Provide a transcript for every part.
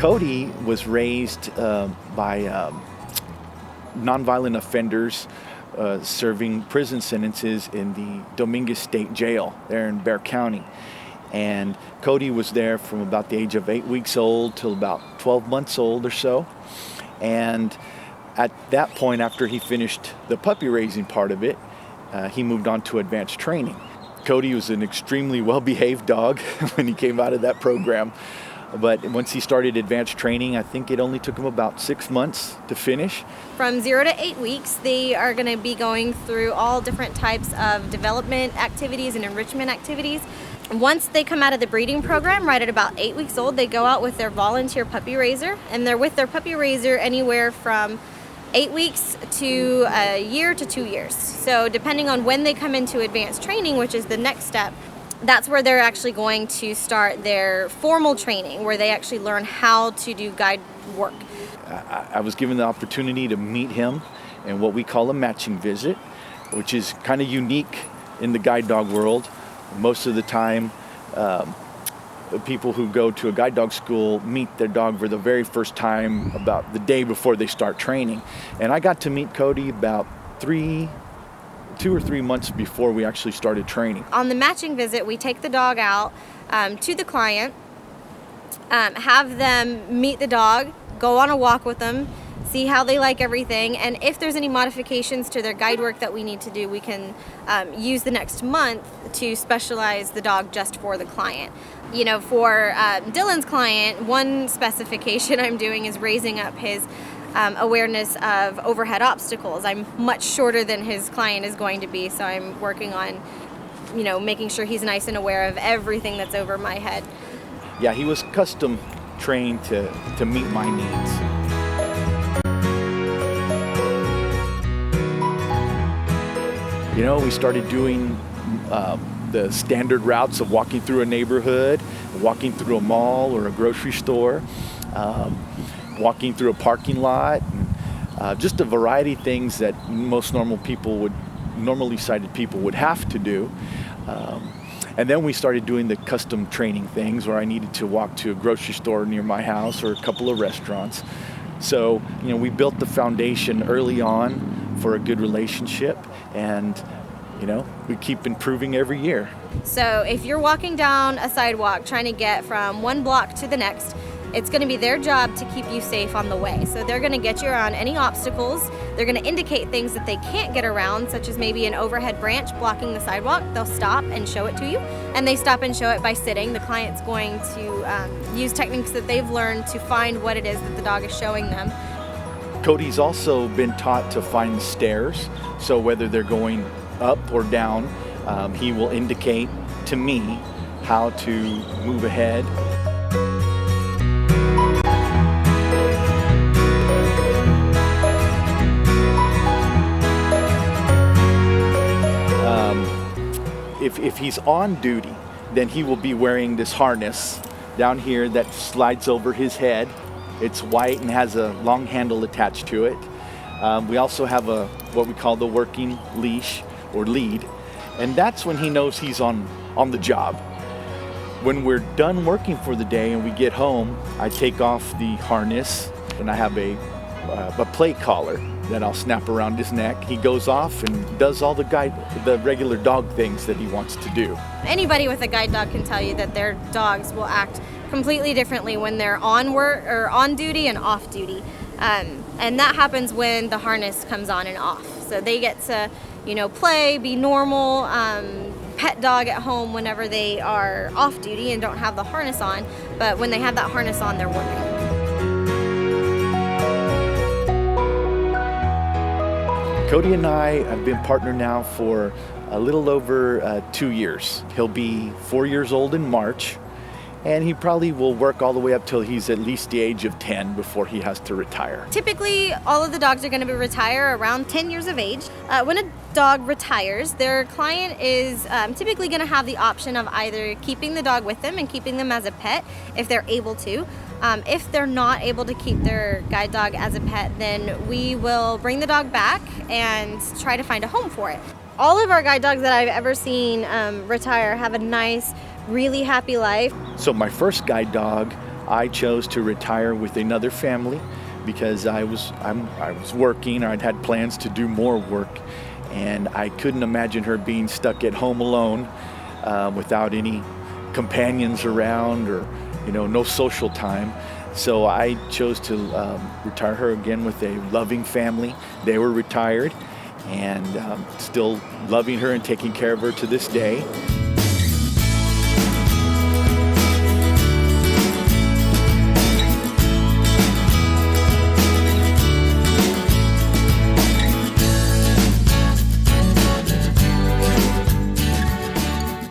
Cody was raised by nonviolent offenders serving prison sentences in the Dominguez State Jail there in Bexar County. And Cody was there from about the age of 8 weeks old till about 12 months old or so. And at that point, after he finished the puppy raising part of it, he moved on to advanced training. Cody was an extremely well-behaved dog when he came out of that program. But once he started advanced training, I think it only took him about 6 months to finish. From 0 to 8 weeks, they are going to be going through all different types of development activities and enrichment activities. Once they come out of the breeding program, right at about 8 weeks old, they go out with their volunteer puppy raiser, and they're with their puppy raiser anywhere from 8 weeks to a year to 2 years. So depending on when they come into advanced training, which is the next step, that's where they're actually going to start their formal training, where they actually learn how to do guide work. I was given the opportunity to meet him in what we call a matching visit, which is kind of unique in the guide dog world. Most of the time, people who go to a guide dog school meet their dog for the very first time about the day before they start training. And I got to meet Cody about 2 or 3 months before we actually started training. On the matching visit, we take the dog out to the client, have them meet the dog, go on a walk with them, see how they like everything, and if there's any modifications to their guide work that we need to do, we can use the next month to specialize the dog just for the client. You know, for Dylan's client, one specification I'm doing is raising up his awareness of overhead obstacles. I'm much shorter than his client is going to be, so I'm working on, you know, making sure he's nice and aware of everything that's over my head. Yeah, he was custom trained to meet my needs. You know, we started doing the standard routes of walking through a neighborhood, walking through a mall or a grocery store, walking through a parking lot, and, just a variety of things that most normally sighted people would have to do. And then we started doing the custom training things where I needed to walk to a grocery store near my house or a couple of restaurants. So, you know, we built the foundation early on for a good relationship, and, you know, we keep improving every year. So if you're walking down a sidewalk trying to get from one block to the next, it's going to be their job to keep you safe on the way. So they're going to get you around any obstacles. They're going to indicate things that they can't get around, such as maybe an overhead branch blocking the sidewalk. They'll stop and show it to you, and they stop and show it by sitting. The client's going to use techniques that they've learned to find what it is that the dog is showing them. Cody's also been taught to find the stairs, so whether they're going up or down, he will indicate to me how to move ahead. If he's on duty, then he will be wearing this harness down here that slides over his head. It's white and has a long handle attached to it. We also have what we call the working leash or lead, and that's when he knows he's on the job. When we're done working for the day and we get home, I take off the harness and I have a plate collar that I'll snap around his neck. He goes off and does all the regular dog things that he wants to do. Anybody with a guide dog can tell you that their dogs will act completely differently when they're on work or on duty and off duty. And that happens when the harness comes on and off. So they get to, you know, play, be normal, pet dog at home whenever they are off duty and don't have the harness on. But when they have that harness on, they're working. Cody and I have been partnered now for a little over 2 years. He'll be 4 years old in March, and he probably will work all the way up till he's at least the age of 10 before he has to retire. Typically, all of the dogs are going to retire around 10 years of age. When a dog retires, their client is typically going to have the option of either keeping the dog with them and keeping them as a pet if they're able to. If they're not able to keep their guide dog as a pet, then we will bring the dog back and try to find a home for it. All of our guide dogs that I've ever seen retire have a nice, really happy life. So my first guide dog, I chose to retire with another family because I was working, or I'd had plans to do more work, and I couldn't imagine her being stuck at home alone without any companions around, or no social time. So I chose to retire her again with a loving family. They were retired, and still loving her and taking care of her to this day.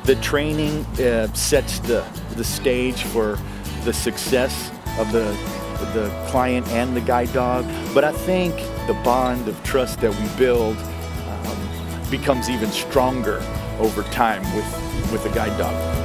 The training sets the stage for the success of the client and the guide dog, but I think the bond of trust that we build becomes even stronger over time with the guide dog.